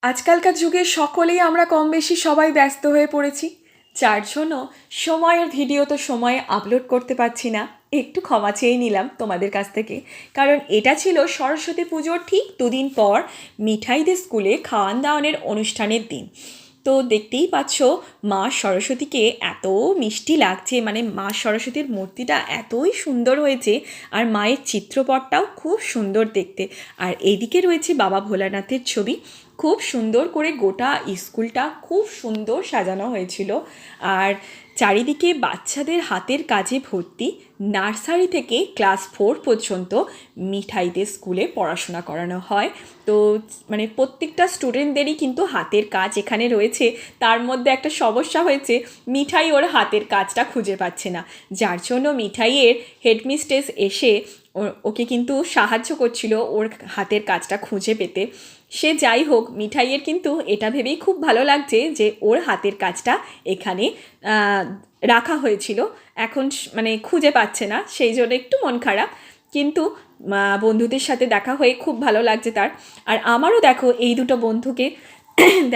আজকালকার যুগে সকলেই আমরা কম বেশি সবাই ব্যস্ত হয়ে পড়েছি, যার জন্য সময়ের ভিডিও তো সময়ে আপলোড করতে পারছি না। একটু ক্ষমা চেয়ে নিলাম তোমাদের কাছ থেকে, কারণ এটা ছিল সরস্বতী পুজোর ঠিক দুদিন পর মিঠাইদের স্কুলে খাওয়ান দাওয়ানের অনুষ্ঠানের দিন। তো দেখতেই পাচ্ছ মা সরস্বতীকে এত মিষ্টি লাগছে, মানে মা সরস্বতীর মূর্তিটা এতই সুন্দর হয়েছে, আর মায়ের চিত্রপটটাও খুব সুন্দর দেখতে। আর এইদিকে রয়েছে বাবা ভোলানাথের ছবি। খুব সুন্দর করে গোটা স্কুলটা খুব সুন্দর সাজানো হয়েছিল। আর চারিদিকে বাচ্চাদের হাতের কাজে ভর্তি। নার্সারি থেকে ক্লাস 4 পর্যন্ত মিঠাইদের স্কুলে পড়াশোনা করানো হয়। তো মানে প্রত্যেকটা স্টুডেন্টদেরই কিন্তু হাতের কাজ এখানে রয়েছে। তার মধ্যে একটা সমস্যা হয়েছে, মিঠাই ওর হাতের কাজটা খুঁজে পাচ্ছে না, যার জন্য মিঠাইয়ের হেডমিস্ট্রেস এসে ওকে কিন্তু সাহায্য করছিল ওর হাতের কাজটা খুঁজে পেতে। সে যাই হোক, মিঠাইয়ের কিন্তু এটা ভেবেই খুব ভালো লাগছে যে ওর হাতের কাজটা এখানে রাখা হয়েছিল, এখন মানে খুঁজে পাচ্ছে না, সেই জন্য একটু মন খারাপ। কিন্তু বন্ধুদের সাথে দেখা হয়ে খুব ভালো লাগছে তার। আর আমারও দেখো এই দুটো বন্ধুকে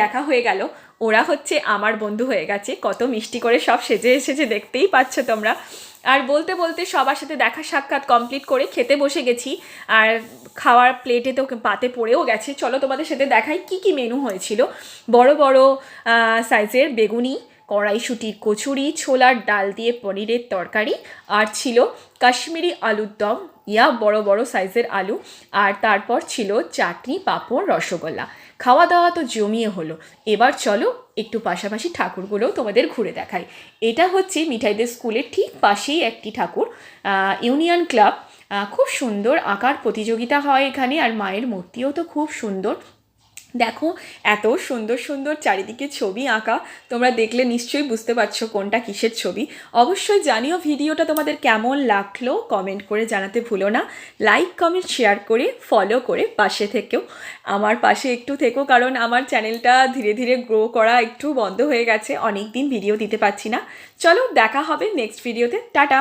দেখা হয়ে গেল, ওরা হচ্ছে আমার বন্ধু হয়ে গেছে। কত মিষ্টি করে সব সেজে এসেছে, দেখতেই পাচ্ছ তোমরা। আর বলতে বলতে সবার সাথে দেখা সাক্ষাৎ কমপ্লিট করে খেতে বসে গেছি। আর খাওয়ার প্লেটে তো পাতে পড়েও গেছে। চলো তোমাদের সাথে দেখাই কি কি মেনু হয়েছিল। বড় বড় সাইজের বেগুনি, কড়াইশুঁটির কচুরি, ছোলার ডাল দিয়ে পনিরের তরকারি, আর ছিল কাশ্মীরি আলুর দম, বড় বড় সাইজের আলু। আর তারপর ছিল চাটনি, পাঁপড়, রসগোল্লা। খাওয়া দাওয়া তো জমিয়ে হলো। এবার চলো একটু পাশাপাশি ঠাকুরগুলোও তোমাদের ঘুরে দেখাই। এটা হচ্ছে মিঠাইদের স্কুলের ঠিক পাশেই একটি ঠাকুর, ইউনিয়ন ক্লাব। খুব সুন্দর আঁকার প্রতিযোগিতা হয় এখানে, আর মায়ের মূর্তিও তো খুব সুন্দর। দেখো এত সুন্দর সুন্দর চারিদিকে ছবি আঁকা, তোমরা দেখলে নিশ্চয়ই বুঝতে পারছো কোনটা কিসের ছবি। অবশ্যই জানিও ভিডিওটা তোমাদের কেমন লাগলো, কমেন্ট করে জানাতে ভুলো না। লাইক কমেন্ট শেয়ার করে ফলো করে পাশে থেকেও, আমার পাশে একটু থেকো, কারণ আমার চ্যানেলটা ধীরে ধীরে গ্রো করা একটু বন্ধ হয়ে গেছে, অনেক দিন ভিডিও দিতে পারছি না। চলো দেখা হবে নেক্সট ভিডিওতে, টাটা।